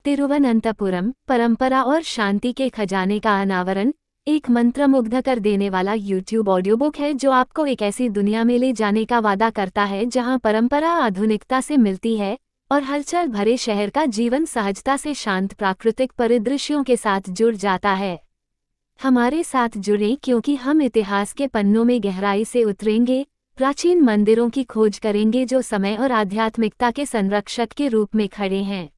तिरुवनंतपुरम, परंपरा और शांति के खजाने का अनावरण एक मंत्रमुग्ध कर देने वाला यूट्यूब ऑडियो बुक है जो आपको एक ऐसी दुनिया में ले जाने का वादा करता है जहां परंपरा आधुनिकता से मिलती है और हलचल भरे शहर का जीवन सहजता से शांत प्राकृतिक परिदृश्यों के साथ जुड़ जाता है। हमारे साथ जुड़ें क्योंकि हम इतिहास के पन्नों में गहराई से उतरेंगे, प्राचीन मंदिरों की खोज करेंगे जो समय और आध्यात्मिकता के संरक्षक के रूप में खड़े हैं।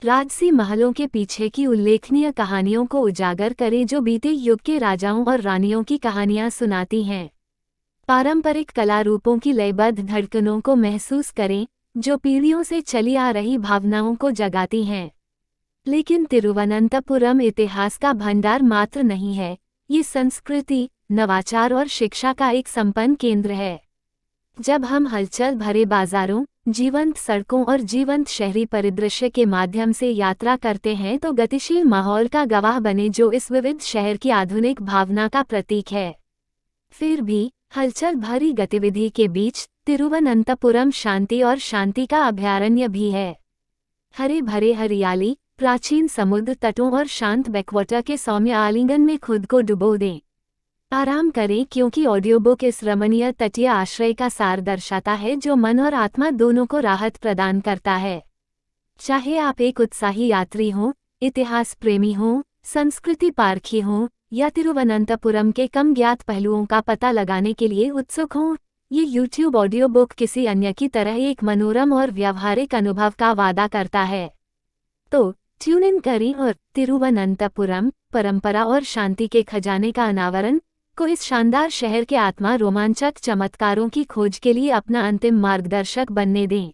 राजसी महलों के पीछे की उल्लेखनीय कहानियों को उजागर करें जो बीते युग के राजाओं और रानियों की कहानियां सुनाती हैं। पारंपरिक कला रूपों की लयबद्ध धड़कनों को महसूस करें जो पीढ़ियों से चली आ रही भावनाओं को जगाती हैं। लेकिन तिरुवनंतपुरम इतिहास का भंडार मात्र नहीं है, ये संस्कृति, नवाचार और शिक्षा का एक संपन्न केंद्र है। जब हम हलचल भरे बाजारों, जीवंत सड़कों और जीवंत शहरी परिदृश्य के माध्यम से यात्रा करते हैं तो गतिशील माहौल का गवाह बने जो इस विविध शहर की आधुनिक भावना का प्रतीक है। फिर भी हलचल भरी गतिविधि के बीच तिरुवनंतपुरम शांति और शांति का अभयारण्य भी है। हरे भरे हरियाली, प्राचीन समुद्र तटों और शांत बैकवाटर के सौम्य आलिंगन में खुद को डुबो दें। आराम करें क्योंकि ऑडियो बुक इस रमणीय तटीय आश्रय का सार दर्शाता है जो मन और आत्मा दोनों को राहत प्रदान करता है। चाहे आप एक उत्साही यात्री हों, इतिहास प्रेमी हों, संस्कृति पारखी हों या तिरुवनंतपुरम के कम ज्ञात पहलुओं का पता लगाने के लिए उत्सुक हों, ये यूट्यूब ऑडियो बुक किसी अन्य की तरह एक मनोरम और व्यावहारिक अनुभव का वादा करता है। तो ट्यून इन करें और तिरुवनंतपुरम, परंपरा और शांति के खजाने का अनावरण को इस शानदार शहर के आत्मा रोमांचक चमत्कारों की खोज के लिए अपना अंतिम मार्गदर्शक बनने दें।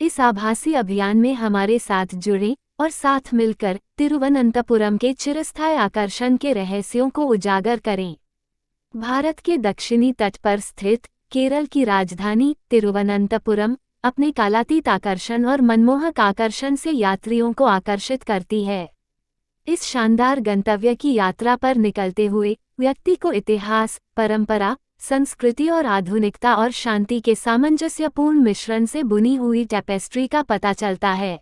इस आभासी अभियान में हमारे साथ जुड़ें और साथ मिलकर तिरुवनंतपुरम के चिरस्थायी आकर्षण के रहस्यों को उजागर करें। भारत के दक्षिणी तट पर स्थित केरल की राजधानी तिरुवनंतपुरम अपने कालातीत आकर्षण और मनमोहक आकर्षण से यात्रियों को आकर्षित करती है। इस शानदार गंतव्य की यात्रा पर निकलते हुए व्यक्ति को इतिहास, परंपरा, संस्कृति और आधुनिकता और शांति के सामंजस्यपूर्ण मिश्रण से बुनी हुई टेपेस्ट्री का पता चलता है।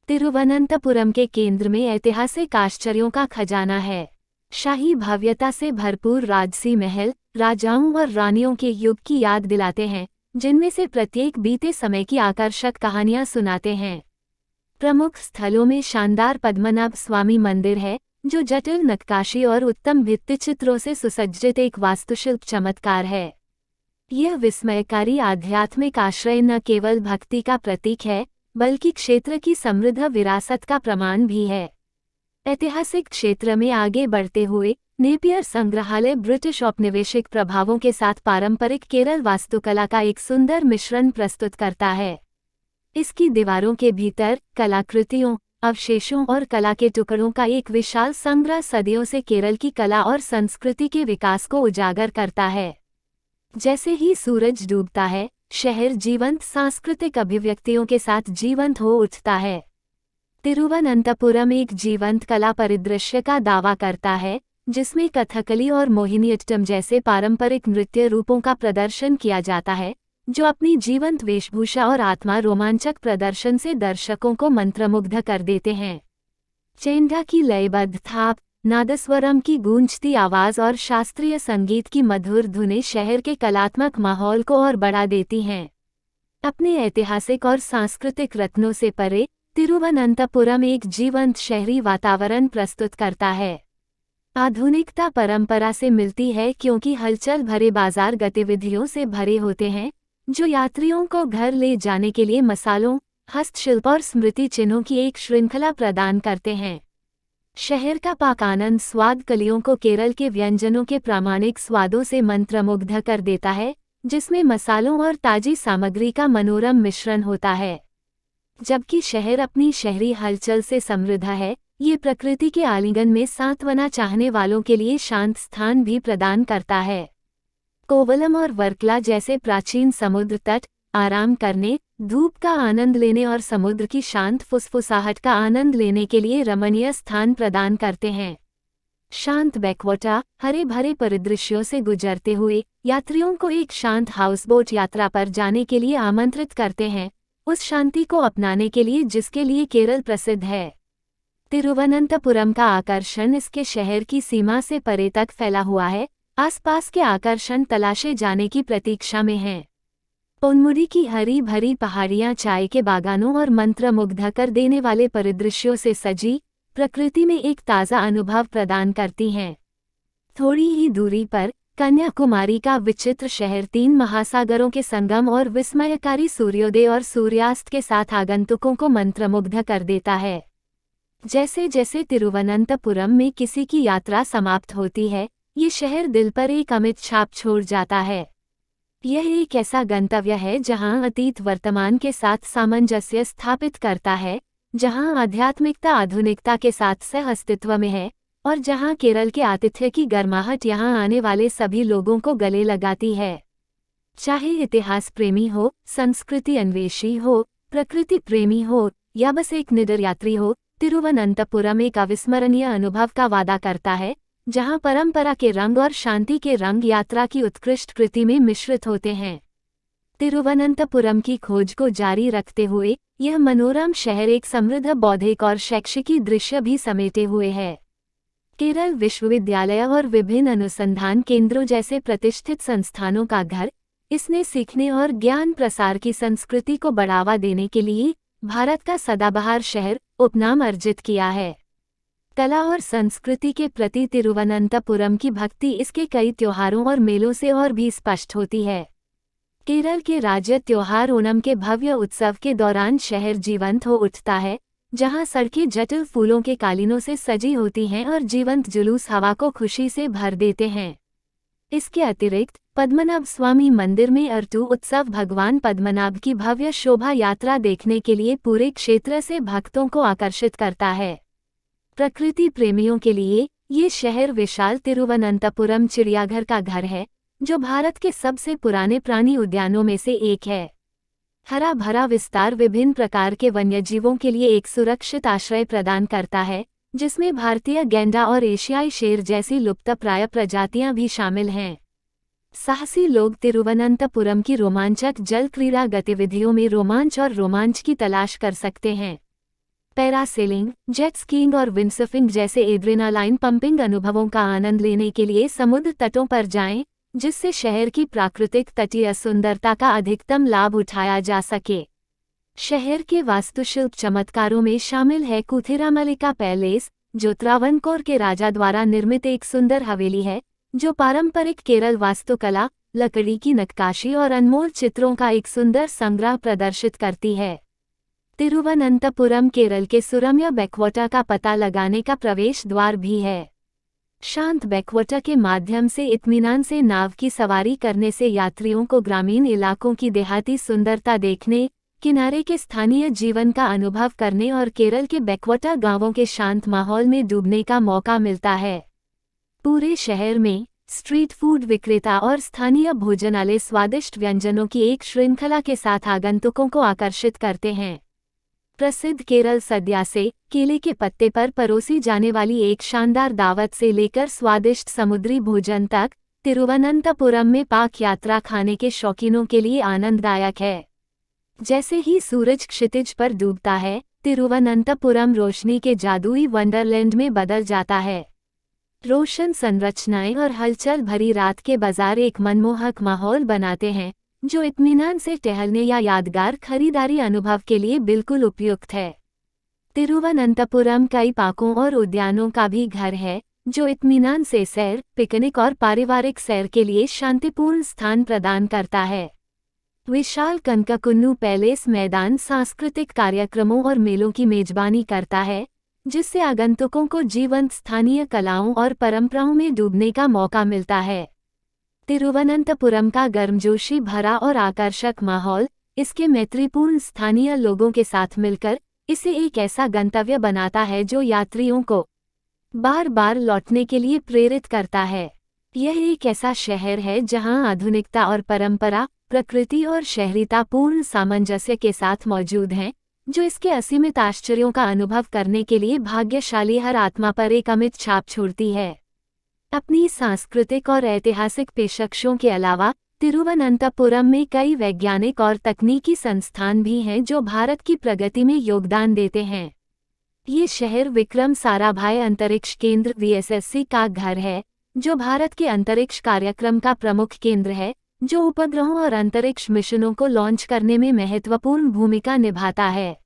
तिरुवनंतपुरम के केंद्र में ऐतिहासिक आश्चर्यों का खजाना है। शाही भव्यता से भरपूर राजसी महल राजाओं और रानियों के युग की याद दिलाते हैं, जिनमें से प्रत्येक बीते समय की आकर्षक कहानियां सुनाते हैं। प्रमुख स्थलों में शानदार पद्मनाभ स्वामी मंदिर है जो जटिल नक्काशी और उत्तम भित्तिचित्रों से सुसज्जित एक वास्तुशिल्प चमत्कार है। यह विस्मयकारी आध्यात्मिक आश्रय न केवल भक्ति का प्रतीक है बल्कि क्षेत्र की समृद्ध विरासत का प्रमाण भी है। ऐतिहासिक क्षेत्र में आगे बढ़ते हुए नेपियर संग्रहालय ब्रिटिश औपनिवेशिक प्रभावों के साथ पारंपरिक केरल वास्तुकला का एक सुंदर मिश्रण प्रस्तुत करता है। इसकी दीवारों के भीतर कलाकृतियों, अवशेषों और कला के टुकड़ों का एक विशाल संग्रह सदियों से केरल की कला और संस्कृति के विकास को उजागर करता है। जैसे ही सूरज डूबता है, शहर जीवंत सांस्कृतिक अभिव्यक्तियों के साथ जीवंत हो उठता है। तिरुवनंतपुरम एक जीवंत कला परिदृश्य का दावा करता है जिसमें कथकली और मोहिनीअट्टम जैसे पारंपरिक नृत्य रूपों का प्रदर्शन किया जाता है जो अपनी जीवंत वेशभूषा और आत्मा रोमांचक प्रदर्शन से दर्शकों को मंत्रमुग्ध कर देते हैं। चेंडा की लयबद्ध थाप, नादस्वरम की गूंजती आवाज और शास्त्रीय संगीत की मधुर धुनें शहर के कलात्मक माहौल को और बढ़ा देती हैं। अपने ऐतिहासिक और सांस्कृतिक रत्नों से परे तिरुवनंतपुरम एक जीवंत शहरी वातावरण प्रस्तुत करता है। आधुनिकता परंपरा से मिलती है क्योंकि हलचल भरे बाजार गतिविधियों से भरे होते हैं जो यात्रियों को घर ले जाने के लिए मसालों, हस्तशिल्प और स्मृति चिन्हों की एक श्रृंखला प्रदान करते हैं। शहर का पाकानंद स्वाद कलियों को केरल के व्यंजनों के प्रामाणिक स्वादों से मंत्रमुग्ध कर देता है, जिसमें मसालों और ताजी सामग्री का मनोरम मिश्रण होता है। जबकि शहर अपनी शहरी हलचल से समृद्ध है, ये प्रकृति के आलिंगन में सांत्वना चाहने वालों के लिए शांत स्थान भी प्रदान करता है। कोवलम और वर्कला जैसे प्राचीन समुद्र तट आराम करने, धूप का आनंद लेने और समुद्र की शांत फुसफुसाहट का आनंद लेने के लिए रमणीय स्थान प्रदान करते हैं। शांत बैकवाटर, हरे भरे परिदृश्यों से गुजरते हुए यात्रियों को एक शांत हाउसबोट यात्रा पर जाने के लिए आमंत्रित करते हैं, उस शांति को अपनाने के लिए जिसके लिए केरल प्रसिद्ध है। तिरुवनंतपुरम का आकर्षण इसके शहर की सीमा से परे तक फैला हुआ है। आसपास के आकर्षण तलाशे जाने की प्रतीक्षा में हैं। पोनमुडी की हरी भरी पहाड़ियां चाय के बागानों और मंत्रमुग्ध कर देने वाले परिदृश्यों से सजी प्रकृति में एक ताज़ा अनुभव प्रदान करती हैं। थोड़ी ही दूरी पर कन्याकुमारी का विचित्र शहर 3 महासागरों के संगम और विस्मयकारी सूर्योदय और सूर्यास्त के साथ आगंतुकों को मंत्रमुग्ध कर देता है। जैसे जैसे तिरुवनंतपुरम में किसी की यात्रा समाप्त होती है, ये शहर दिल पर एक अमिट छाप छोड़ जाता है। यह एक ऐसा गंतव्य है जहां अतीत वर्तमान के साथ सामंजस्य स्थापित करता है, जहां आध्यात्मिकता आधुनिकता के साथ सह अस्तित्व में है, और जहां केरल के आतिथ्य की गर्माहट यहां आने वाले सभी लोगों को गले लगाती है। चाहे इतिहास प्रेमी हो, संस्कृति अन्वेषी हो, प्रकृति प्रेमी हो या बस एक निडर यात्री हो, तिरुवनंतपुरम एक अविस्मरणीय अनुभव का वादा करता है, जहां परंपरा के रंग और शांति के रंग यात्रा की उत्कृष्ट कृति में मिश्रित होते हैं। तिरुवनंतपुरम की खोज को जारी रखते हुए यह मनोरम शहर एक समृद्ध बौद्धिक और शैक्षिकी दृश्य भी समेटे हुए है। केरल विश्वविद्यालय और विभिन्न अनुसंधान केंद्रों जैसे प्रतिष्ठित संस्थानों का घर, इसने सीखने और ज्ञान प्रसार की संस्कृति को बढ़ावा देने के लिए भारत का सदाबहार शहर उपनाम अर्जित किया है। कला और संस्कृति के प्रति तिरुवनंतपुरम की भक्ति इसके कई त्योहारों और मेलों से और भी स्पष्ट होती है। केरल के राज्य त्योहार ओणम के भव्य उत्सव के दौरान शहर जीवंत हो उठता है, जहां सड़कें जटिल फूलों के कालीनों से सजी होती हैं और जीवंत जुलूस हवा को खुशी से भर देते हैं। इसके अतिरिक्त पद्मनाभ स्वामी मंदिर में अरटू उत्सव भगवान पद्मनाभ की भव्य शोभा यात्रा देखने के लिए पूरे क्षेत्र से भक्तों को आकर्षित करता है। प्रकृति प्रेमियों के लिए ये शहर विशाल तिरुवनंतपुरम चिड़ियाघर का घर है, जो भारत के सबसे पुराने प्राणी उद्यानों में से एक है। हरा भरा विस्तार विभिन्न प्रकार के वन्यजीवों के लिए एक सुरक्षित आश्रय प्रदान करता है, जिसमें भारतीय गैंडा और एशियाई शेर जैसी लुप्तप्राय प्रजातियां भी शामिल हैं। साहसी लोग तिरुवनंतपुरम की रोमांचक जल क्रीड़ा गतिविधियों में रोमांच और रोमांच की तलाश कर सकते हैं। पैरासेलिंग, जेट स्कीइंग और विंडसर्फिंग जैसे एड्रेनालाइन पंपिंग अनुभवों का आनंद लेने के लिए समुद्र तटों पर जाएं, जिससे शहर की प्राकृतिक तटीय सुंदरता का अधिकतम लाभ उठाया जा सके। शहर के वास्तुशिल्प चमत्कारों में शामिल है कुथिरामलिका पैलेस, जो त्रावणकोर के राजा द्वारा निर्मित एक सुंदर हवेली है, जो पारंपरिक केरल वास्तुकला, लकड़ी की नक्काशी और अनमोल चित्रों का एक सुंदर संग्रह प्रदर्शित करती है। तिरुवनंतपुरम केरल के सुरम्य बैकवाटर का पता लगाने का प्रवेश द्वार भी है। शांत बैकवाटर के माध्यम से इत्मीनान से नाव की सवारी करने से यात्रियों को ग्रामीण इलाकों की देहाती सुंदरता देखने, किनारे के स्थानीय जीवन का अनुभव करने और केरल के बैकवाटर गांवों के शांत माहौल में डूबने का मौका मिलता है। पूरे शहर में स्ट्रीट फूड विक्रेता और स्थानीय भोजनालय स्वादिष्ट व्यंजनों की एक श्रृंखला के साथ आगंतुकों को आकर्षित करते हैं। प्रसिद्ध केरल सद्या से केले के पत्ते पर परोसी जाने वाली एक शानदार दावत से लेकर स्वादिष्ट समुद्री भोजन तक, तिरुवनंतपुरम में पाक यात्रा खाने के शौकीनों के लिए आनंददायक है। जैसे ही सूरज क्षितिज पर डूबता है, तिरुवनंतपुरम रोशनी के जादुई वंडरलैंड में बदल जाता है। रोशन संरचनाएं और हलचल भरी रात के बाजार एक मनमोहक माहौल बनाते हैं, जो इत्मीनान से टहलने या यादगार खरीदारी अनुभव के लिए बिल्कुल उपयुक्त है। तिरुवनंतपुरम कई पार्कों और उद्यानों का भी घर है, जो इत्मीनान से सैर, पिकनिक और पारिवारिक सैर के लिए शांतिपूर्ण स्थान प्रदान करता है। विशाल कनककुन्नू पैलेस मैदान सांस्कृतिक कार्यक्रमों और मेलों की मेजबानी करता है, जिससे आगंतुकों को जीवंत स्थानीय कलाओं और परंपराओं में डूबने का मौका मिलता है। तिरुवनंतपुरम का गर्मजोशी भरा और आकर्षक माहौल, इसके मैत्रीपूर्ण स्थानीय लोगों के साथ मिलकर इसे एक ऐसा गंतव्य बनाता है जो यात्रियों को बार बार लौटने के लिए प्रेरित करता है। यह एक ऐसा शहर है जहां आधुनिकता और परंपरा, प्रकृति और शहरीतापूर्ण सामंजस्य के साथ मौजूद हैं, जो इसके असीमित आश्चर्यों का अनुभव करने के लिए भाग्यशाली हर आत्मा पर एक अमिट छाप छोड़ती है। अपनी सांस्कृतिक और ऐतिहासिक पेशकशों के अलावा तिरुवनंतपुरम में कई वैज्ञानिक और तकनीकी संस्थान भी हैं जो भारत की प्रगति में योगदान देते हैं। ये शहर विक्रम साराभाई अंतरिक्ष केंद्र वीएसएससी का घर है, जो भारत के अंतरिक्ष कार्यक्रम का प्रमुख केंद्र है, जो उपग्रहों और अंतरिक्ष मिशनों को लॉन्च करने में महत्वपूर्ण भूमिका निभाता है।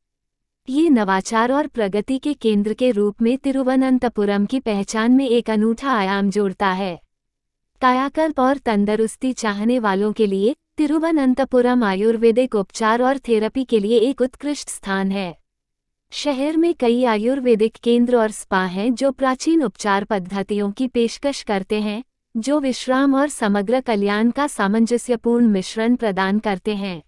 ये नवाचार और प्रगति के केंद्र के रूप में तिरुवनंतपुरम की पहचान में एक अनूठा आयाम जोड़ता है। कायाकल्प और तंदुरुस्ती चाहने वालों के लिए तिरुवनंतपुरम आयुर्वेदिक उपचार और थेरेपी के लिए एक उत्कृष्ट स्थान है। शहर में कई आयुर्वेदिक केंद्र और स्पा हैं जो प्राचीन उपचार पद्धतियों की पेशकश करते हैं, जो विश्राम और समग्र कल्याण का सामंजस्यपूर्ण मिश्रण प्रदान करते हैं।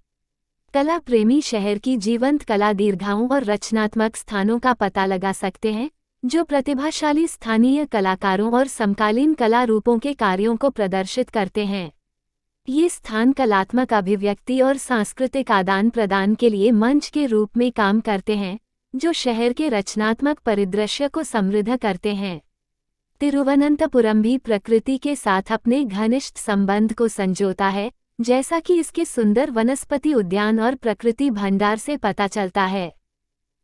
कला प्रेमी शहर की जीवंत कला दीर्घाओं और रचनात्मक स्थानों का पता लगा सकते हैं, जो प्रतिभाशाली स्थानीय कलाकारों और समकालीन कला रूपों के कार्यों को प्रदर्शित करते हैं। ये स्थान कलात्मक अभिव्यक्ति और सांस्कृतिक आदान प्रदान के लिए मंच के रूप में काम करते हैं, जो शहर के रचनात्मक परिदृश्य को समृद्ध करते हैं। तिरुवनंतपुरम भी प्रकृति के साथ अपने घनिष्ठ संबंध को संजोता है, जैसा कि इसके सुंदर वनस्पति उद्यान और प्रकृति भंडार से पता चलता है।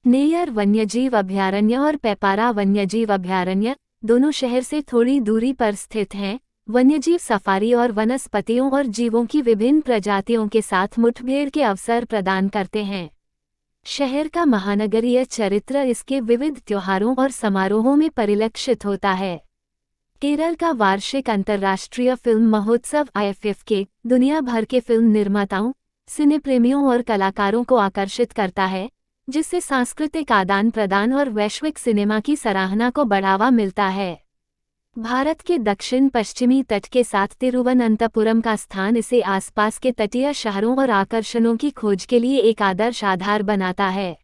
नेयर वन्यजीव अभयारण्य और पेपारा वन्यजीव अभयारण्य दोनों शहर से थोड़ी दूरी पर स्थित हैं। वन्यजीव सफारी और वनस्पतियों और जीवों की विभिन्न प्रजातियों के साथ मुठभेड़ के अवसर प्रदान करते हैं। शहर का महानगरीय चरित्र इसके विविध त्योहारों और समारोहों में परिलक्षित होता है। केरल का वार्षिक अंतर्राष्ट्रीय फिल्म महोत्सव IFFK दुनिया भर के फिल्म निर्माताओं, सिनेप्रेमियों और कलाकारों को आकर्षित करता है, जिससे सांस्कृतिक आदान प्रदान और वैश्विक सिनेमा की सराहना को बढ़ावा मिलता है। भारत के दक्षिण पश्चिमी तट के साथ तिरुवनंतपुरम का स्थान इसे आसपास के तटीय शहरों और आकर्षणों की खोज के लिए एक आदर्श आधार बनाता है।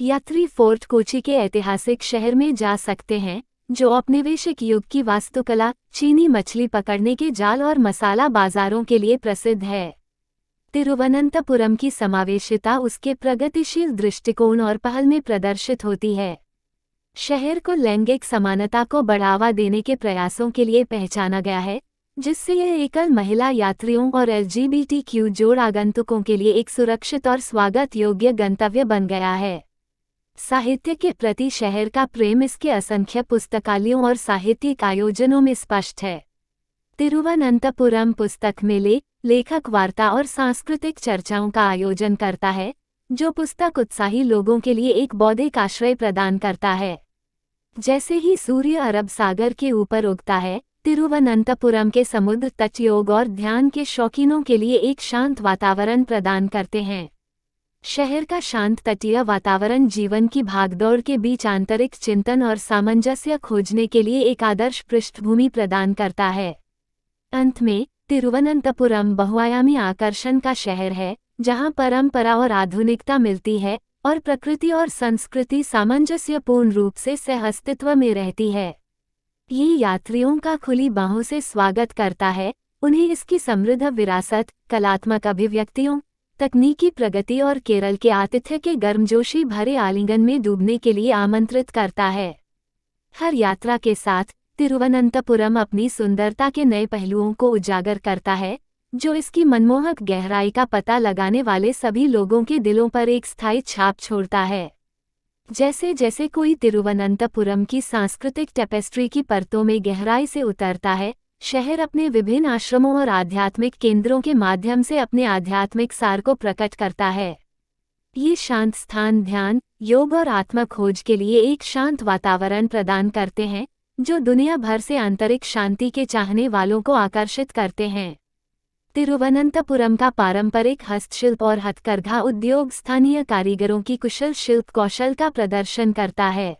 यात्री फोर्ट कोची के ऐतिहासिक शहर में जा सकते हैं, जो औपनिवेशिक युग की वास्तुकला, चीनी मछली पकड़ने के जाल और मसाला बाजारों के लिए प्रसिद्ध है। तिरुवनंतपुरम की समावेशिता उसके प्रगतिशील दृष्टिकोण और पहल में प्रदर्शित होती है। शहर को लैंगिक समानता को बढ़ावा देने के प्रयासों के लिए पहचाना गया है, जिससे यह एकल महिला यात्रियों और LGBTQ जोड़ आगंतुकों के लिए एक सुरक्षित और स्वागत योग्य गंतव्य बन गया है। साहित्य के प्रति शहर का प्रेम इसके असंख्य पुस्तकालयों और साहित्यिक आयोजनों में स्पष्ट है। तिरुवनंतपुरम पुस्तक मेले, लेखक वार्ता और सांस्कृतिक चर्चाओं का आयोजन करता है, जो पुस्तक उत्साही लोगों के लिए एक बौद्धिक आश्रय प्रदान करता है। जैसे ही सूर्य अरब सागर के ऊपर उगता है, तिरुवनंतपुरम के समुद्र तट योग और ध्यान के शौकीनों के लिए एक शांत वातावरण प्रदान करते हैं। शहर का शांत तटीय वातावरण जीवन की भागदौड़ के बीच आंतरिक चिंतन और सामंजस्य खोजने के लिए एक आदर्श पृष्ठभूमि प्रदान करता है। अंत में, तिरुवनंतपुरम बहुआयामी आकर्षण का शहर है, जहां परंपरा और आधुनिकता मिलती है और प्रकृति और संस्कृति सामंजस्यपूर्ण रूप से सह-अस्तित्व में रहती है। ये यात्रियों का खुली बाहों से स्वागत करता है, उन्हें इसकी समृद्ध विरासत, कलात्मक अभिव्यक्तियों, तकनीकी प्रगति और केरल के आतिथ्य के गर्मजोशी भरे आलिंगन में डूबने के लिए आमंत्रित करता है। हर यात्रा के साथ तिरुवनंतपुरम अपनी सुंदरता के नए पहलुओं को उजागर करता है, जो इसकी मनमोहक गहराई का पता लगाने वाले सभी लोगों के दिलों पर एक स्थायी छाप छोड़ता है। जैसे जैसे कोई तिरुवनंतपुरम की सांस्कृतिक टेपेस्ट्री की परतों में गहराई से उतरता है, शहर अपने विभिन्न आश्रमों और आध्यात्मिक केंद्रों के माध्यम से अपने आध्यात्मिक सार को प्रकट करता है। ये शांत स्थान ध्यान, योग और आत्मखोज के लिए एक शांत वातावरण प्रदान करते हैं, जो दुनिया भर से आंतरिक शांति के चाहने वालों को आकर्षित करते हैं। तिरुवनंतपुरम का पारंपरिक हस्तशिल्प और हथकरघा उद्योग स्थानीय कारीगरों की कुशल शिल्प कौशल का प्रदर्शन करता है।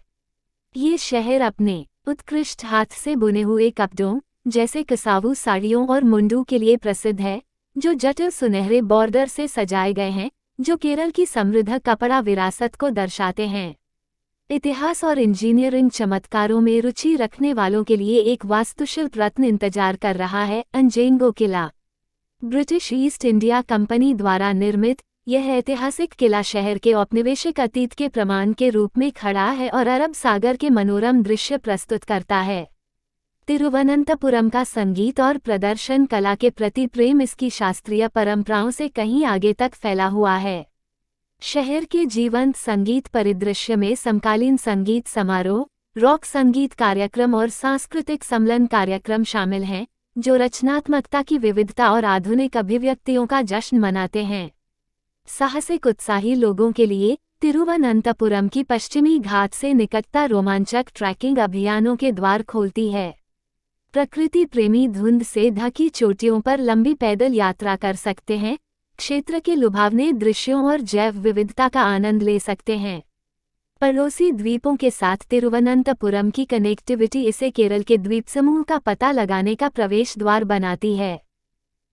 ये शहर अपने उत्कृष्ट हाथ से बुने हुए कपड़ों, जैसे कसावू साड़ियों और मुंडू के लिए प्रसिद्ध है, जो जटिल सुनहरे बॉर्डर से सजाए गए हैं, जो केरल की समृद्ध कपड़ा विरासत को दर्शाते हैं। इतिहास और इंजीनियरिंग चमत्कारों में रुचि रखने वालों के लिए एक वास्तुशिल्प रत्न इंतजार कर रहा है। अंजेंगो किला ब्रिटिश ईस्ट इंडिया कंपनी द्वारा निर्मित, यह ऐतिहासिक किला शहर के औपनिवेशिक अतीत के प्रमाण के रूप में खड़ा है और अरब सागर के मनोरम दृश्य प्रस्तुत करता है। तिरुवनंतपुरम का संगीत और प्रदर्शन कला के प्रति प्रेम इसकी शास्त्रीय परंपराओं से कहीं आगे तक फैला हुआ है। शहर के जीवंत संगीत परिदृश्य में समकालीन संगीत समारोह, रॉक संगीत कार्यक्रम और सांस्कृतिक सम्मेलन कार्यक्रम शामिल हैं, जो रचनात्मकता की विविधता और आधुनिक अभिव्यक्तियों का जश्न मनाते हैं। साहसिक उत्साही लोगों के लिए तिरुवनंतपुरम की पश्चिमी घाट से निकटता रोमांचक ट्रैकिंग अभियानों के द्वार खोलती है। प्रकृति प्रेमी धुंध से ढकी चोटियों पर लंबी पैदल यात्रा कर सकते हैं, क्षेत्र के लुभावने दृश्यों और जैव विविधता का आनंद ले सकते हैं। पड़ोसी द्वीपों के साथ तिरुवनंतपुरम की कनेक्टिविटी इसे केरल के द्वीप समूह का पता लगाने का प्रवेश द्वार बनाती है।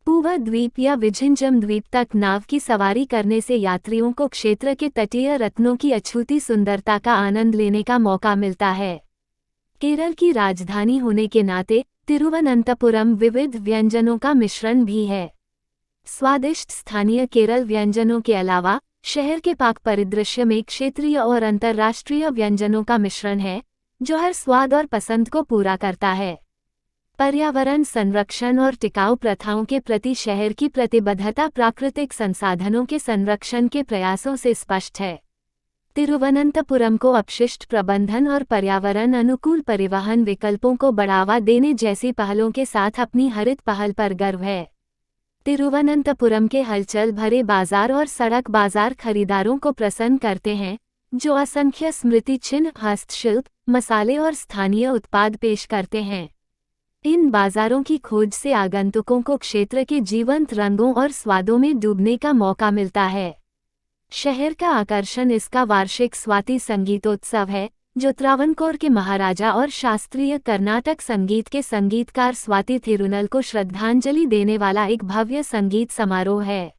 पूवा द्वीप या विझिंजम द्वीप तक नाव की सवारी करने से यात्रियों को क्षेत्र के तटीय रत्नों की अछूती सुंदरता का आनंद लेने का मौका मिलता है। केरल की राजधानी होने के नाते तिरुवनंतपुरम विविध व्यंजनों का मिश्रण भी है। स्वादिष्ट स्थानीय केरल व्यंजनों के अलावा शहर के पाक परिदृश्य में क्षेत्रीय और अंतर्राष्ट्रीय व्यंजनों का मिश्रण है, जो हर स्वाद और पसंद को पूरा करता है। पर्यावरण संरक्षण और टिकाऊ प्रथाओं के प्रति शहर की प्रतिबद्धता प्राकृतिक संसाधनों के संरक्षण के प्रयासों से स्पष्ट है। तिरुवनंतपुरम को अपशिष्ट प्रबंधन और पर्यावरण अनुकूल परिवहन विकल्पों को बढ़ावा देने जैसी पहलों के साथ अपनी हरित पहल पर गर्व है। तिरुवनंतपुरम के हलचल भरे बाजार और सड़क बाजार खरीदारों को प्रसन्न करते हैं, जो असंख्य स्मृति चिन्ह, हस्तशिल्प, मसाले और स्थानीय उत्पाद पेश करते हैं। इन बाजारों की खोज से आगंतुकों को क्षेत्र के जीवंत रंगों और स्वादों में डूबने का मौका मिलता है। शहर का आकर्षण इसका वार्षिक स्वाति संगीतोत्सव है, जो त्रावणकोर के महाराजा और शास्त्रीय कर्नाटक संगीत के संगीतकार स्वाति थिरुनल को श्रद्धांजलि देने वाला एक भव्य संगीत समारोह है।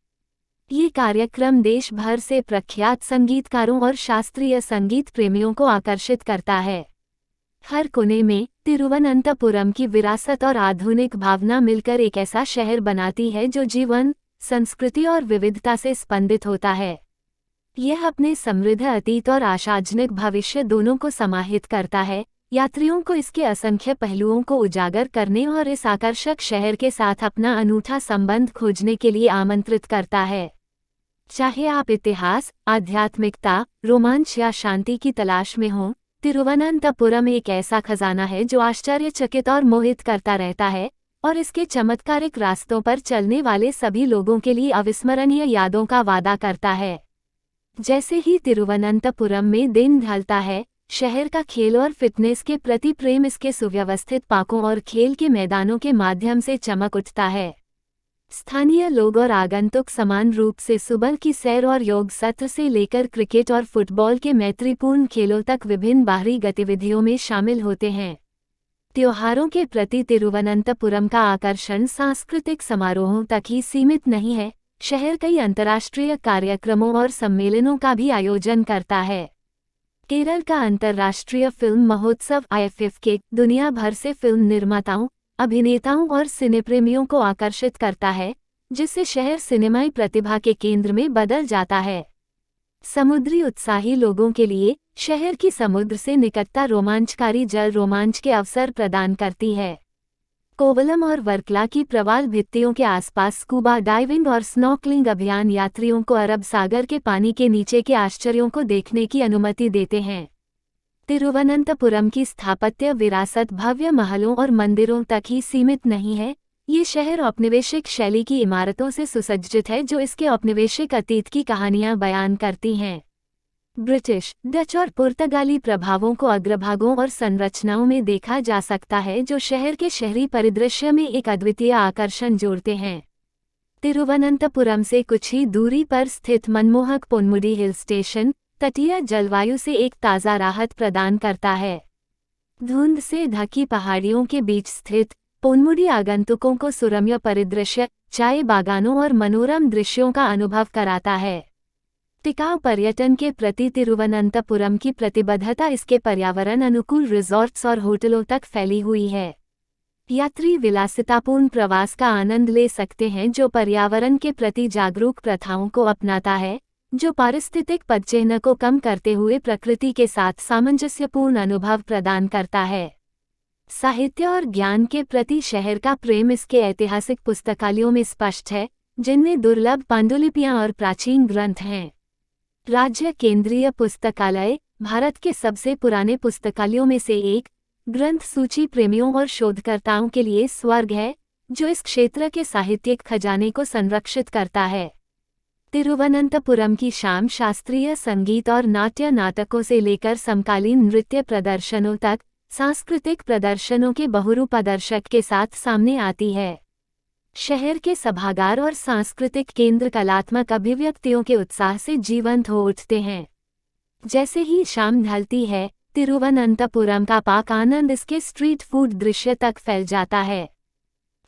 ये कार्यक्रम देश भर से प्रख्यात संगीतकारों और शास्त्रीय संगीत प्रेमियों को आकर्षित करता है। हर कोने में तिरुवनंतपुरम की विरासत और आधुनिक भावना मिलकर एक ऐसा शहर बनाती है जो जीवन, संस्कृति और विविधता से स्पंदित होता है। यह अपने समृद्ध अतीत और आशाजनक भविष्य दोनों को समाहित करता है, यात्रियों को इसके असंख्य पहलुओं को उजागर करने और इस आकर्षक शहर के साथ अपना अनूठा संबंध खोजने के लिए आमंत्रित करता है। चाहे आप इतिहास, आध्यात्मिकता, रोमांच या शांति की तलाश में हों, तिरुवनंतपुरम एक ऐसा खजाना है जो आश्चर्यचकित और मोहित करता रहता है और इसके चमत्कारिक रास्तों पर चलने वाले सभी लोगों के लिए अविस्मरणीय यादों का वादा करता है। जैसे ही तिरुवनंतपुरम में दिन ढलता है, शहर का खेल और फिटनेस के प्रति प्रेम इसके सुव्यवस्थित पार्कों और खेल के मैदानों के माध्यम से चमक उठता है। स्थानीय लोग और आगंतुक समान रूप से सुबह की सैर और योग सत्र से लेकर क्रिकेट और फुटबॉल के मैत्रीपूर्ण खेलों तक विभिन्न बाहरी गतिविधियों में शामिल होते हैं। त्योहारों के प्रति तिरुवनंतपुरम का आकर्षण सांस्कृतिक समारोहों तक ही सीमित नहीं है, शहर कई अंतर्राष्ट्रीय कार्यक्रमों और सम्मेलनों का भी आयोजन करता है। केरल का अंतर्राष्ट्रीय फिल्म महोत्सव IFFK दुनिया भर से फिल्म निर्माताओं, अभिनेताओं और सिनेप्रेमियों को आकर्षित करता है, जिससे शहर सिनेमाई प्रतिभा के केंद्र में बदल जाता है। समुद्री उत्साही लोगों के लिए शहर की समुद्र से निकटता रोमांचकारी जल रोमांच के अवसर प्रदान करती है। कोवलम और वर्कला की प्रवाल भित्तियों के आसपास स्कूबा डाइविंग और स्नॉर्कलिंग अभियान यात्रियों को अरब सागर के पानी के नीचे के आश्चर्यों को देखने की अनुमति देते हैं। तिरुवनंतपुरम की स्थापत्य विरासत भव्य महलों और मंदिरों तक ही सीमित नहीं है, ये शहर औपनिवेशिक शैली की इमारतों से सुसज्जित है जो इसके औपनिवेशिक अतीत की कहानियां बयान करती हैं। ब्रिटिश, डच और पुर्तगाली प्रभावों को अग्रभागों और संरचनाओं में देखा जा सकता है जो शहर के शहरी परिदृश्य में एक अद्वितीय आकर्षण जोड़ते हैं। तिरुवनंतपुरम से कुछ ही दूरी पर स्थित मनमोहक पोन्मुडी हिल स्टेशन तटीय जलवायु से एक ताज़ा राहत प्रदान करता है। धुंध से ढकी पहाड़ियों के बीच स्थित पोन्मुडी आगंतुकों को सुरम्य परिदृश्य, चाय बागानों और मनोरम दृश्यों का अनुभव कराता है। टिकाऊ पर्यटन के प्रति तिरुवनंतपुरम की प्रतिबद्धता इसके पर्यावरण अनुकूल रिजॉर्ट्स और होटलों तक फैली हुई है। यात्री विलासितापूर्ण प्रवास का आनंद ले सकते हैं जो पर्यावरण के प्रति जागरूक प्रथाओं को अपनाता है, जो पारिस्थितिक पदचिह्न को कम करते हुए प्रकृति के साथ सामंजस्यपूर्ण अनुभव प्रदान करता है। साहित्य और ज्ञान के प्रति शहर का प्रेम इसके ऐतिहासिक पुस्तकालयों में स्पष्ट है, जिनमें दुर्लभ पांडुलिपियां और प्राचीन ग्रंथ हैं। राज्य केंद्रीय पुस्तकालय भारत के सबसे पुराने पुस्तकालयों में से एक ग्रंथ सूची प्रेमियों और शोधकर्ताओं के लिए स्वर्ग है, जो इस क्षेत्र के साहित्यिक खजाने को संरक्षित करता है। तिरुवनंतपुरम की शाम शास्त्रीय संगीत और नाट्य नाटकों से लेकर समकालीन नृत्य प्रदर्शनों तक सांस्कृतिक प्रदर्शनों के बहुरूप दर्शक के साथ सामने आती है। शहर के सभागार और सांस्कृतिक केंद्र कलात्मक अभिव्यक्तियों के उत्साह से जीवंत हो उठते हैं। जैसे ही शाम ढलती है, तिरुवनंतपुरम का पाक आनंद इसके स्ट्रीट फूड दृश्य तक फैल जाता है।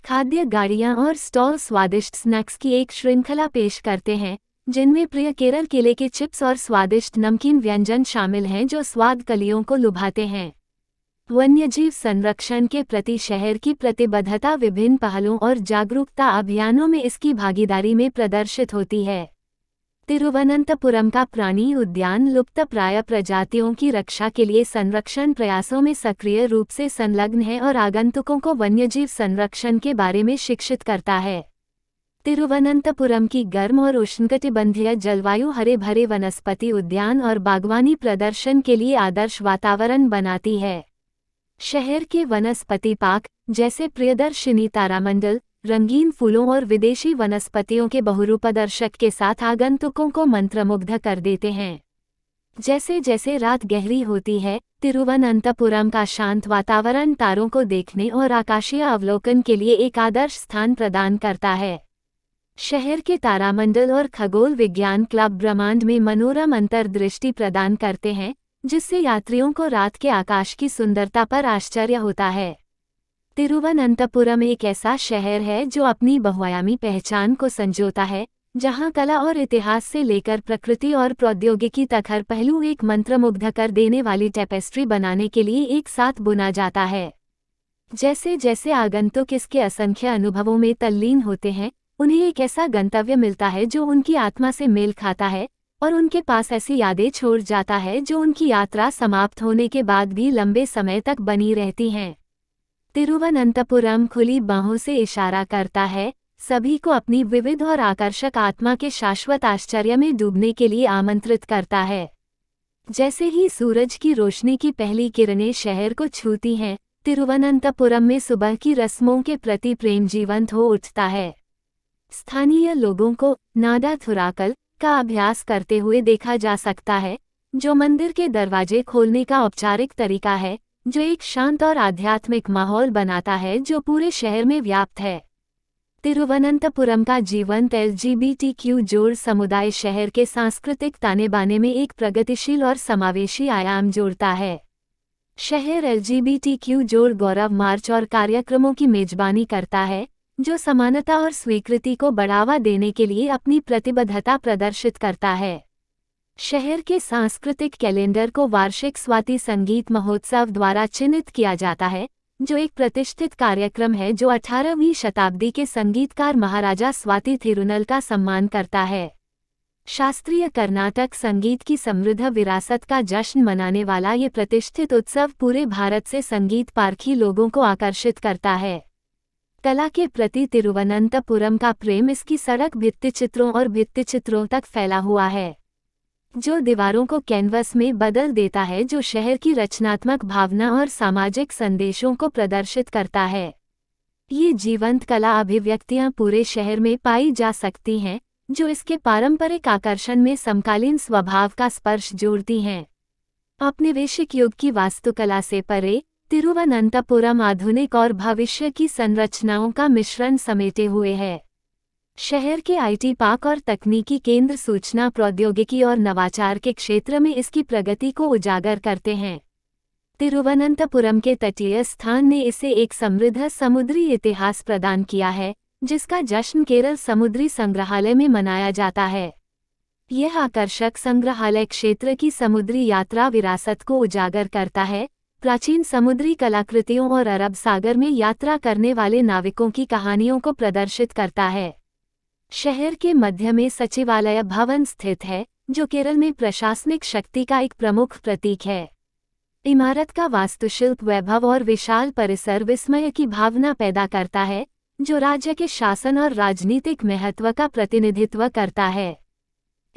खाद्य गाड़ियां और स्टॉल स्वादिष्ट स्नैक्स की एक श्रृंखला पेश करते हैं, जिनमें प्रिय केरल केले के चिप्स और स्वादिष्ट नमकीन व्यंजन शामिल हैं जो स्वाद कलियों को लुभाते हैं। वन्यजीव संरक्षण के प्रति शहर की प्रतिबद्धता विभिन्न पहलों और जागरूकता अभियानों में इसकी भागीदारी में प्रदर्शित होती है। तिरुवनंतपुरम का प्राणी उद्यान लुप्तप्राय प्रजातियों की रक्षा के लिए संरक्षण प्रयासों में सक्रिय रूप से संलग्न है और आगंतुकों को वन्यजीव संरक्षण के बारे में शिक्षित करता है। तिरुवनंतपुरम की गर्म और उष्णकटिबंधीय जलवायु हरे भरे वनस्पति उद्यान और बागवानी प्रदर्शन के लिए आदर्श वातावरण बनाती है। शहर के वनस्पति पार्क जैसे प्रियदर्शिनी तारामंडल, रंगीन फूलों और विदेशी वनस्पतियों के बहुरूप दर्शक के साथ आगंतुकों को मंत्रमुग्ध कर देते हैं। जैसे जैसे रात गहरी होती है, तिरुवनंतपुरम का शांत वातावरण तारों को देखने और आकाशीय अवलोकन के लिए एक आदर्श स्थान प्रदान करता है। शहर के तारामंडल और खगोल विज्ञान क्लब ब्रह्मांड में मनोरम अंतर्दृष्टि प्रदान करते हैं, जिससे यात्रियों को रात के आकाश की सुंदरता पर आश्चर्य होता है। तिरुवनंतपुरम एक ऐसा शहर है जो अपनी बहुआयामी पहचान को संजोता है, जहां कला और इतिहास से लेकर प्रकृति और प्रौद्योगिकी तक हर पहलू एक मंत्रमुग्ध कर देने वाली टेपेस्ट्री बनाने के लिए एक साथ बुना जाता है। जैसे जैसे आगंतुक इसके असंख्य अनुभवों में तल्लीन होते हैं, उन्हें एक ऐसा गंतव्य मिलता है जो उनकी आत्मा से मेल खाता है और उनके पास ऐसी यादें छोड़ जाता है जो उनकी यात्रा समाप्त होने के बाद भी लंबे समय तक बनी रहती हैं। तिरुवनंतपुरम खुली बाहों से इशारा करता है, सभी को अपनी विविध और आकर्षक आत्मा के शाश्वत आश्चर्य में डूबने के लिए आमंत्रित करता है। जैसे ही सूरज की रोशनी की पहली किरणें शहर को छूती हैं, तिरुवनंतपुरम में सुबह की रस्मों के प्रति प्रेम जीवंत हो उठता है। स्थानीय लोगों को नादा थुराकल का अभ्यास करते हुए देखा जा सकता है, जो मंदिर के दरवाजे खोलने का औपचारिक तरीका है, जो एक शांत और आध्यात्मिक माहौल बनाता है जो पूरे शहर में व्याप्त है। तिरुवनंतपुरम का जीवंत LGBTQ जोड़ समुदाय शहर के सांस्कृतिक ताने बाने में एक प्रगतिशील और समावेशी आयाम जोड़ता है। शहर LGBTQ जोड़ गौरव मार्च और कार्यक्रमों की मेजबानी करता है, जो समानता और स्वीकृति को बढ़ावा देने के लिए अपनी प्रतिबद्धता प्रदर्शित करता है। शहर के सांस्कृतिक कैलेंडर को वार्षिक स्वाति संगीत महोत्सव द्वारा चिन्हित किया जाता है, जो एक प्रतिष्ठित कार्यक्रम है जो 18वीं शताब्दी के संगीतकार महाराजा स्वाति थिरुनल का सम्मान करता है। शास्त्रीय कर्नाटक संगीत की समृद्ध विरासत का जश्न मनाने वाला ये प्रतिष्ठित उत्सव पूरे भारत से संगीत पारखी लोगों को आकर्षित करता है। कला के प्रति तिरुवनंतपुरम का प्रेम इसकी सड़क भित्तिचित्रों और भित्तिचित्रों तक फैला हुआ है, जो दीवारों को कैनवस में बदल देता है, जो शहर की रचनात्मक भावना और सामाजिक संदेशों को प्रदर्शित करता है। ये जीवंत कला अभिव्यक्तियां पूरे शहर में पाई जा सकती हैं, जो इसके पारंपरिक आकर्षण में समकालीन स्वभाव का स्पर्श जोड़ती हैं। औपनिवेशिक युग की वास्तुकला से परे, तिरुवनंतपुरम आधुनिक और भविष्य की संरचनाओं का मिश्रण समेटे हुए है। शहर के IT पार्क और तकनीकी केंद्र सूचना प्रौद्योगिकी और नवाचार के क्षेत्र में इसकी प्रगति को उजागर करते हैं। तिरुवनंतपुरम के तटीय स्थान ने इसे एक समृद्ध समुद्री इतिहास प्रदान किया है, जिसका जश्न केरल समुद्री संग्रहालय में मनाया जाता है। यह आकर्षक संग्रहालय क्षेत्र की समुद्री यात्रा विरासत को उजागर करता है, प्राचीन समुद्री कलाकृतियों और अरब सागर में यात्रा करने वाले नाविकों की कहानियों को प्रदर्शित करता है। शहर के मध्य में सचिवालय भवन स्थित है, जो केरल में प्रशासनिक शक्ति का एक प्रमुख प्रतीक है। इमारत का वास्तुशिल्प वैभव और विशाल परिसर विस्मय की भावना पैदा करता है, जो राज्य के शासन और राजनीतिक महत्व का प्रतिनिधित्व करता है।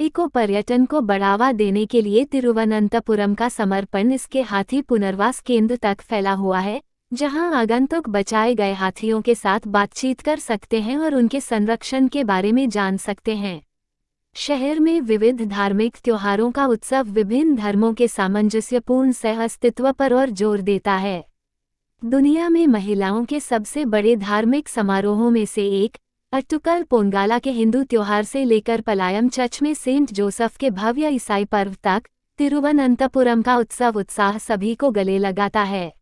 इको पर्यटन को बढ़ावा देने के लिए तिरुवनंतपुरम का समर्पण इसके हाथी पुनर्वास केंद्र तक फैला हुआ है, जहां आगंतुक बचाए गए हाथियों के साथ बातचीत कर सकते हैं और उनके संरक्षण के बारे में जान सकते हैं। शहर में विविध धार्मिक त्योहारों का उत्सव विभिन्न धर्मों के सामंजस्यपूर्ण सह-अस्तित्व पर और जोर देता है। दुनिया में महिलाओं के सबसे बड़े धार्मिक समारोहों में से एक, अट्टुकल पोंगाला के हिंदू त्योहार से लेकर पलायम चर्च में सेंट जोसेफ के भव्य ईसाई पर्व तक, तिरुवनंतपुरम का उत्साह सभी को गले लगाता है।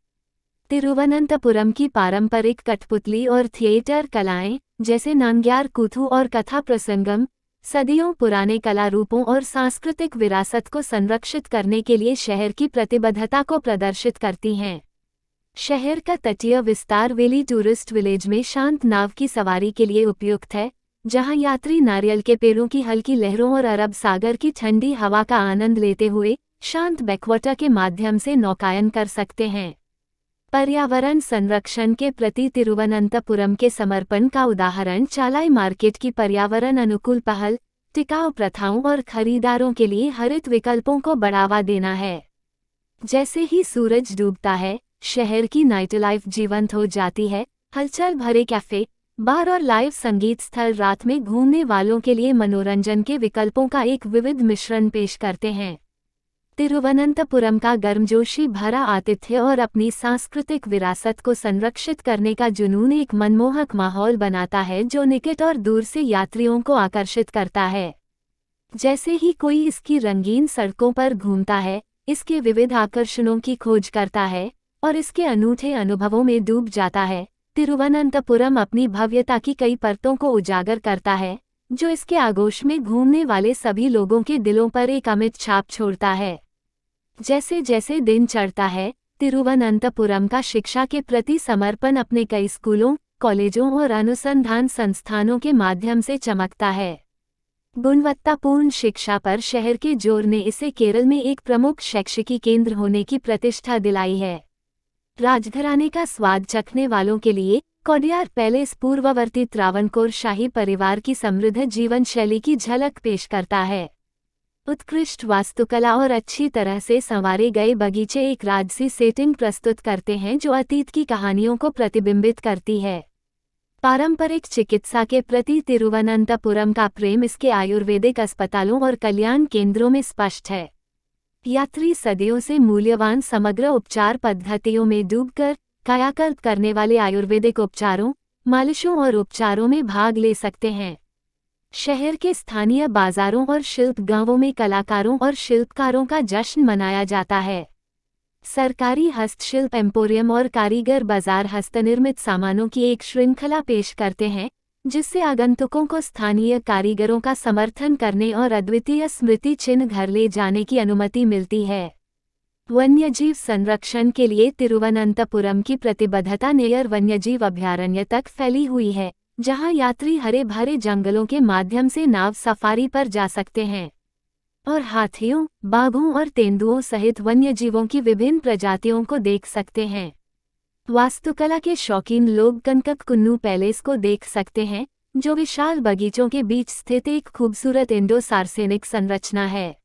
तिरुवनंतपुरम की पारंपरिक कठपुतली और थिएटर कलाएं, जैसे नांग्यार कूथु और कथा प्रसंगम, सदियों पुराने कला रूपों और सांस्कृतिक विरासत को संरक्षित करने के लिए शहर की प्रतिबद्धता को प्रदर्शित करती हैं। शहर का तटीय विस्तार वेली टूरिस्ट विलेज में शांत नाव की सवारी के लिए उपयुक्त है, जहां यात्री नारियल के पेड़ों की हल्की लहरों और अरब सागर की ठंडी हवा का आनंद लेते हुए शांत बैकवाटर के माध्यम से नौकायन कर सकते हैं। पर्यावरण संरक्षण के प्रति तिरुवनंतपुरम के समर्पण का उदाहरण चालाई मार्केट की पर्यावरण अनुकूल पहल, टिकाऊ प्रथाओं और खरीदारों के लिए हरित विकल्पों को बढ़ावा देना है। जैसे ही सूरज डूबता है, शहर की नाइट लाइफ जीवंत हो जाती है। हलचल भरे कैफे, बार और लाइव संगीत स्थल रात में घूमने वालों के लिए मनोरंजन के विकल्पों का एक विविध मिश्रण पेश करते हैं। तिरुवनंतपुरम का गर्मजोशी भरा आतिथ्य और अपनी सांस्कृतिक विरासत को संरक्षित करने का जुनून एक मनमोहक माहौल बनाता है जो निकट और दूर से यात्रियों को आकर्षित करता है। जैसे ही कोई इसकी रंगीन सड़कों पर घूमता है, इसके विविध आकर्षणों की खोज करता है और इसके अनूठे अनुभवों में डूब जाता है, तिरुवनंतपुरम अपनी भव्यता की कई परतों को उजागर करता है, जो इसके आगोश में घूमने वाले सभी लोगों के दिलों पर एक अमिट छाप छोड़ता है। जैसे जैसे दिन चढ़ता है, तिरुवनंतपुरम का शिक्षा के प्रति समर्पण अपने कई स्कूलों, कॉलेजों और अनुसंधान संस्थानों के माध्यम से चमकता है। गुणवत्तापूर्ण शिक्षा पर शहर के जोर ने इसे केरल में एक प्रमुख शैक्षिकी केंद्र होने की प्रतिष्ठा दिलाई है। राजघराने का स्वाद चखने वालों के लिए कोडियार पैलेस पूर्ववर्ती त्रावणकोर शाही परिवार की समृद्ध जीवन शैली की झलक पेश करता है। उत्कृष्ट वास्तुकला और अच्छी तरह से संवारे गए बगीचे एक राजसी सेटिंग प्रस्तुत करते हैं जो अतीत की कहानियों को प्रतिबिंबित करती है। पारंपरिक चिकित्सा के प्रति तिरुवनंतपुरम का प्रेम इसके आयुर्वेदिक अस्पतालों और कल्याण केंद्रों में स्पष्ट है। यात्री सदियों से मूल्यवान समग्र उपचार पद्धतियों में डूबकर कायाकल्प करने वाले आयुर्वेदिक उपचारों, मालिशों और उपचारों में भाग ले सकते हैं। शहर के स्थानीय बाजारों और शिल्प गांवों में कलाकारों और शिल्पकारों का जश्न मनाया जाता है। सरकारी हस्तशिल्प एम्पोरियम और कारीगर बाजार हस्तनिर्मित सामानों की एक श्रृंखला पेश करते हैं, जिससे आगंतुकों को स्थानीय कारीगरों का समर्थन करने और अद्वितीय स्मृति चिन्ह घर ले जाने की अनुमति मिलती है। वन्यजीव संरक्षण के लिए तिरुवनंतपुरम की प्रतिबद्धता नेयर वन्यजीव अभयारण्य तक फैली हुई है, जहां यात्री हरे भरे जंगलों के माध्यम से नाव सफारी पर जा सकते हैं और हाथियों, बाघों और तेंदुओं सहित वन्यजीवों की विभिन्न प्रजातियों को देख सकते हैं। वास्तुकला के शौकीन लोग कनकक कुन्नू पैलेस को देख सकते हैं, जो विशाल बगीचों के बीच स्थित एक खूबसूरत इंडो सार्सेनिक संरचना है।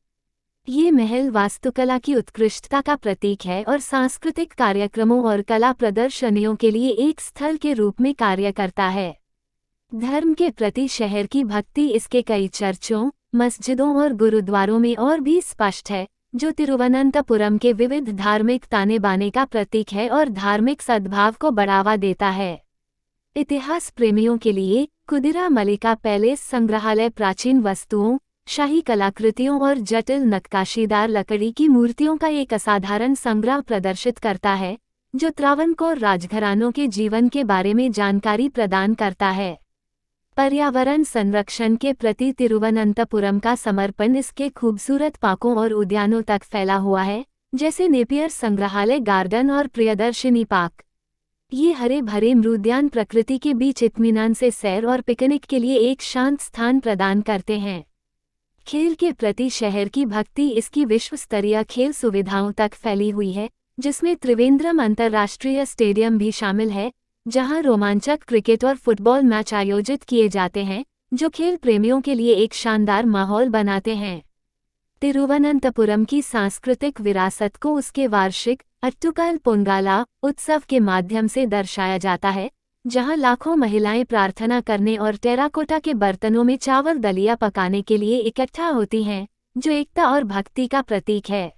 ये महल वास्तुकला की उत्कृष्टता का प्रतीक है और सांस्कृतिक कार्यक्रमों और कला प्रदर्शनियों के लिए एक स्थल के रूप में कार्य करता है। धर्म के प्रति शहर की भक्ति इसके कई चर्चों, मस्जिदों और गुरुद्वारों में और भी स्पष्ट है, जो तिरुवनंतपुरम के विविध धार्मिक ताने बाने का प्रतीक है और धार्मिक सद्भाव को बढ़ावा देता है। इतिहास प्रेमियों के लिए कुदिरा मलिका पैलेस संग्रहालय प्राचीन वस्तुओं, शाही कलाकृतियों और जटिल नक्काशीदार लकड़ी की मूर्तियों का एक असाधारण संग्रह प्रदर्शित करता है, जो त्रावणकोर राजघरानों के जीवन के बारे में जानकारी प्रदान करता है। पर्यावरण संरक्षण के प्रति तिरुवनंतपुरम का समर्पण इसके खूबसूरत पार्कों और उद्यानों तक फैला हुआ है, जैसे नेपियर संग्रहालय गार्डन और प्रियदर्शिनी पार्क। ये हरे भरे मृद्यान प्रकृति के बीच इत्मीनान से सैर और पिकनिक के लिए एक शांत स्थान प्रदान करते हैं। खेल के प्रति शहर की भक्ति इसकी विश्व स्तरीय खेल सुविधाओं तक फैली हुई है, जिसमें त्रिवेंद्रम अंतर्राष्ट्रीय स्टेडियम भी शामिल है, जहां रोमांचक क्रिकेट और फुटबॉल मैच आयोजित किए जाते हैं, जो खेल प्रेमियों के लिए एक शानदार माहौल बनाते हैं। तिरुवनंतपुरम की सांस्कृतिक विरासत को उसके वार्षिक अट्टुकल पोंगाला उत्सव के माध्यम से दर्शाया जाता है, जहां लाखों महिलाएं प्रार्थना करने और टेराकोटा के बर्तनों में चावल दलिया पकाने के लिए इकट्ठा होती हैं, जो एकता और भक्ति का प्रतीक है।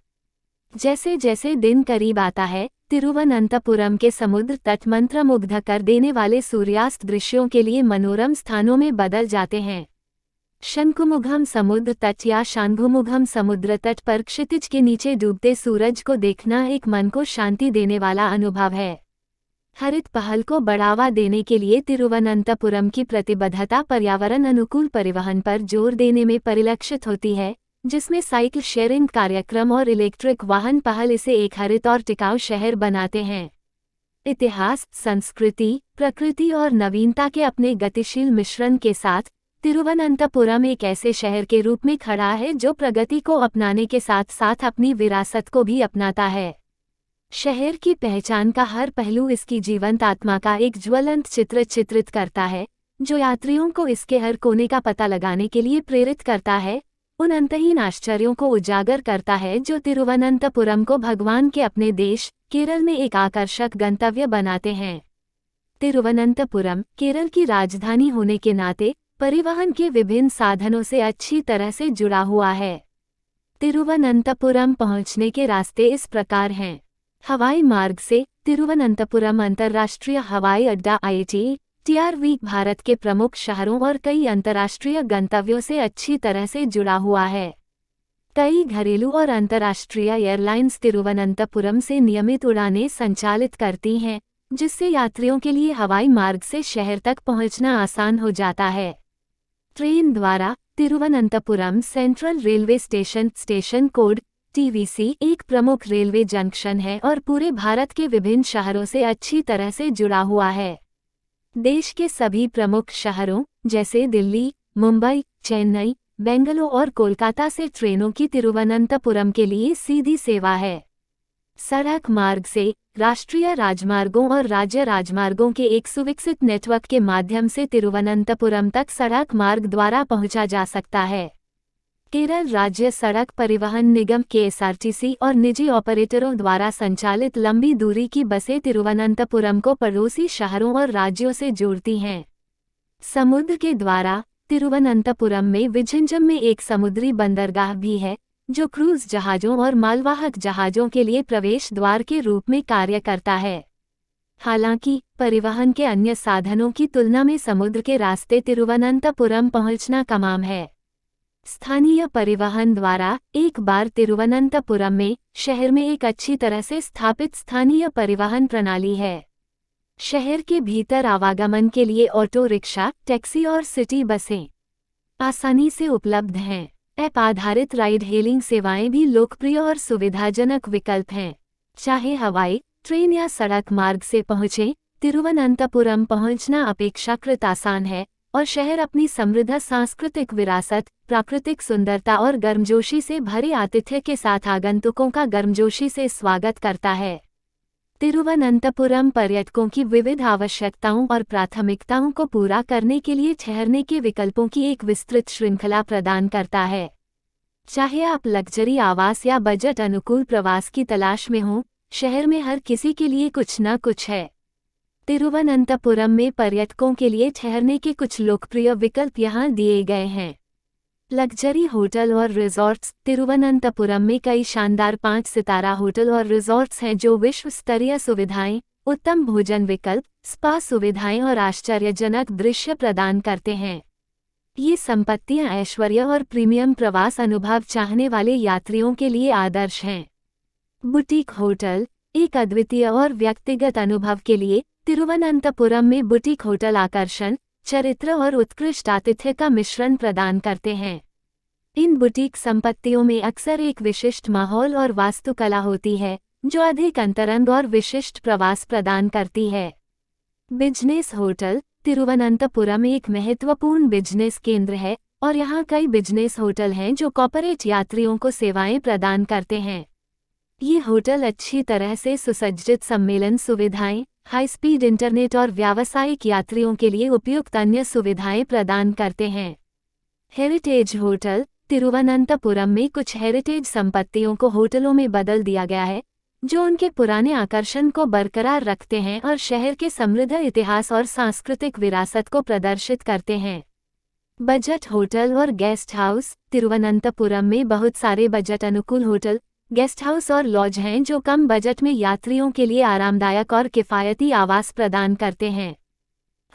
जैसे जैसे दिन करीब आता है, तिरुवनंतपुरम के समुद्र तट मंत्रमुग्ध कर देने वाले सूर्यास्त दृश्यों के लिए मनोरम स्थानों में बदल जाते हैं। शंकुमुखम समुद्र तट या शांघुमुखम समुद्र तट पर क्षितिज के नीचे डूबते सूरज को देखना एक मन को शांति देने वाला अनुभव है। हरित पहल को बढ़ावा देने के लिए तिरुवनंतपुरम की प्रतिबद्धता पर्यावरण अनुकूल परिवहन पर जोर देने में परिलक्षित होती है, जिसमें साइकिल शेयरिंग कार्यक्रम और इलेक्ट्रिक वाहन पहल इसे एक हरित और टिकाऊ शहर बनाते हैं। इतिहास, संस्कृति, प्रकृति और नवीनता के अपने गतिशील मिश्रण के साथ तिरुवनंतपुरम एक ऐसे शहर के रूप में खड़ा है जो प्रगति को अपनाने के साथ साथ अपनी विरासत को भी अपनाता है। शहर की पहचान का हर पहलू इसकी जीवंत आत्मा का एक ज्वलंत चित्र चित्रित करता है, जो यात्रियों को इसके हर कोने का पता लगाने के लिए प्रेरित करता है, उन अंतहीन आश्चर्यों को उजागर करता है जो तिरुवनंतपुरम को भगवान के अपने देश केरल में एक आकर्षक गंतव्य बनाते हैं। तिरुवनंतपुरम केरल की राजधानी होने के नाते परिवहन के विभिन्न साधनों से अच्छी तरह से जुड़ा हुआ है। तिरुवनंतपुरम पहुंचने के रास्ते इस प्रकार हैं। हवाई मार्ग से तिरुवनंतपुरम अंतर्राष्ट्रीय हवाई अड्डा IATA-TRV भारत के प्रमुख शहरों और कई अंतर्राष्ट्रीय गंतव्यों से अच्छी तरह से जुड़ा हुआ है। कई घरेलू और अंतर्राष्ट्रीय एयरलाइंस तिरुवनंतपुरम से नियमित उड़ानें संचालित करती हैं, जिससे यात्रियों के लिए हवाई मार्ग से शहर तक पहुंचना आसान हो जाता है। ट्रेन द्वारा Thiruvananthapuram central railway station code TVC एक प्रमुख रेलवे जंक्शन है और पूरे भारत के विभिन्न शहरों से अच्छी तरह से जुड़ा हुआ है। देश के सभी प्रमुख शहरों जैसे दिल्ली, मुंबई, चेन्नई, बेंगलुरु और कोलकाता से ट्रेनों की तिरुवनंतपुरम के लिए सीधी सेवा है। सड़क मार्ग से राष्ट्रीय राजमार्गों और राज्य राजमार्गों के एक सुविकसित नेटवर्क के माध्यम से तिरुवनंतपुरम तक सड़क मार्ग द्वारा पहुंचा जा सकता है। केरल राज्य सड़क परिवहन निगम KSRTC और निजी ऑपरेटरों द्वारा संचालित लंबी दूरी की बसें तिरुवनंतपुरम को पड़ोसी शहरों और राज्यों से जोड़ती हैं। समुद्र के द्वारा तिरुवनंतपुरम में विझिंजम में एक समुद्री बंदरगाह भी है, जो क्रूज जहाज़ों और मालवाहक जहाज़ों के लिए प्रवेश द्वार के रूप में कार्य करता है। हालांकि परिवहन के अन्य साधनों की तुलना में समुद्र के रास्ते तिरुवनंतपुरम पहुंचना कम है। स्थानीय परिवहन द्वारा एक बार तिरुवनंतपुरम में शहर में एक अच्छी तरह से स्थापित स्थानीय परिवहन प्रणाली है। शहर के भीतर आवागमन के लिए ऑटो रिक्शा, टैक्सी और सिटी बसें आसानी से उपलब्ध हैं। ऐप आधारित राइड हेलिंग सेवाएं भी लोकप्रिय और सुविधाजनक विकल्प हैं। चाहे हवाई, ट्रेन या सड़क मार्ग से पहुंचें, तिरुवनंतपुरम पहुंचना अपेक्षाकृत आसान है और शहर अपनी समृद्ध सांस्कृतिक विरासत, प्राकृतिक सुंदरता और गर्मजोशी से भरे आतिथ्य के साथ आगंतुकों का गर्मजोशी से स्वागत करता है। तिरुवनंतपुरम पर्यटकों की विविध आवश्यकताओं और प्राथमिकताओं को पूरा करने के लिए ठहरने के विकल्पों की एक विस्तृत श्रृंखला प्रदान करता है। चाहे आप लग्जरी आवास या बजट अनुकूल प्रवास की तलाश में हों, शहर में हर किसी के लिए कुछ न कुछ है। तिरुवनंतपुरम में पर्यटकों के लिए ठहरने के कुछ लोकप्रिय विकल्प यहाँ दिए गए हैं। लग्जरी होटल और रिजॉर्ट्स। तिरुवनंतपुरम में कई शानदार 5 सितारा होटल और रिजॉर्ट्स हैं जो विश्व स्तरीय सुविधाएं, उत्तम भोजन विकल्प, स्पा सुविधाएं और आश्चर्यजनक दृश्य प्रदान करते हैं। ये संपत्तियां ऐश्वर्य और प्रीमियम प्रवास अनुभव चाहने वाले यात्रियों के लिए आदर्श हैं। Boutique hotel. एक अद्वितीय और व्यक्तिगत अनुभव के लिए तिरुवनंतपुरम में बुटीक होटल आकर्षण, चरित्र और उत्कृष्ट आतिथ्य का मिश्रण प्रदान करते हैं। इन बुटीक संपत्तियों में अक्सर एक विशिष्ट माहौल और वास्तुकला होती है, जो अधिक अंतरंग और विशिष्ट प्रवास प्रदान करती है। Business hotel. तिरुवनंतपुरम एक महत्वपूर्ण बिजनेस केंद्र है और यहाँ कई बिजनेस होटल हैं जो कॉर्पोरेट यात्रियों को सेवाएं प्रदान करते हैं। ये होटल अच्छी तरह से सुसज्जित सम्मेलन सुविधाएं, हाई स्पीड इंटरनेट और व्यावसायिक यात्रियों के लिए उपयुक्त अन्य सुविधाएं प्रदान करते हैं। हेरिटेज होटल तिरुवनंतपुरम में कुछ हेरिटेज संपत्तियों को होटलों में बदल दिया गया है, जो उनके पुराने आकर्षण को बरकरार रखते हैं और शहर के समृद्ध इतिहास और सांस्कृतिक विरासत को प्रदर्शित करते हैं। बजट होटल और गेस्ट हाउस तिरुवनंतपुरम में बहुत सारे बजट अनुकूल होटल, गेस्ट हाउस और लॉज हैं जो कम बजट में यात्रियों के लिए आरामदायक और किफ़ायती आवास प्रदान करते हैं।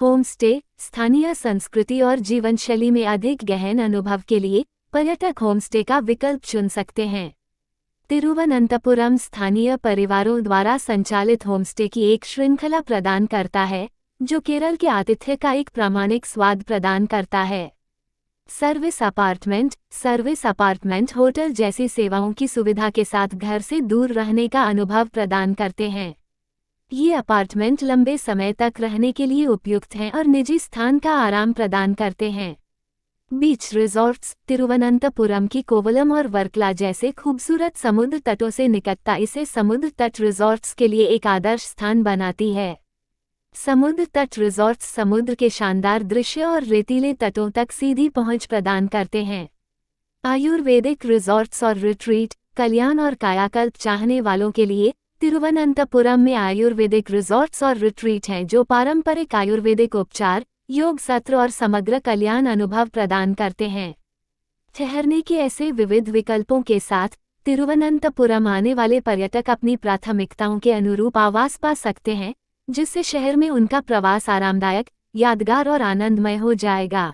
होम स्टे स्थानीय संस्कृति और जीवनशैली में अधिक गहन अनुभव के लिए पर्यटक होम स्टे का विकल्प चुन सकते हैं। तिरुवनंतपुरम स्थानीय परिवारों द्वारा संचालित होमस्टे की एक श्रृंखला प्रदान करता है, जो केरल के आतिथ्य का एक प्रामाणिक स्वाद प्रदान करता है। सर्विस अपार्टमेंट होटल जैसी सेवाओं की सुविधा के साथ घर से दूर रहने का अनुभव प्रदान करते हैं। ये अपार्टमेंट लंबे समय तक रहने के लिए उपयुक्त हैं और निजी स्थान का आराम प्रदान करते हैं। बीच रिजॉर्ट्स तिरुवनंतपुरम की कोवलम और वर्कला जैसे खूबसूरत समुद्र तटों से निकटता इसे समुद्र तट रिजॉर्ट्स के लिए एक आदर्श स्थान बनाती है। समुद्र तट रिजॉर्ट्स समुद्र के शानदार दृश्य और रेतीले तटों तक सीधी पहुंच प्रदान करते हैं। आयुर्वेदिक रिजॉर्ट्स और रिट्रीट कल्याण और कायाकल्प चाहने वालों के लिए तिरुवनंतपुरम में आयुर्वेदिक रिजॉर्ट्स और रिट्रीट हैं जो पारंपरिक आयुर्वेदिक उपचार, योग सत्र और समग्र कल्याण अनुभव प्रदान करते हैं। ठहरने के ऐसे विविध विकल्पों के साथ तिरुवनंतपुरम आने वाले पर्यटक अपनी प्राथमिकताओं के अनुरूप आवास पा सकते हैं, जिससे शहर में उनका प्रवास आरामदायक, यादगार और आनंदमय हो जाएगा।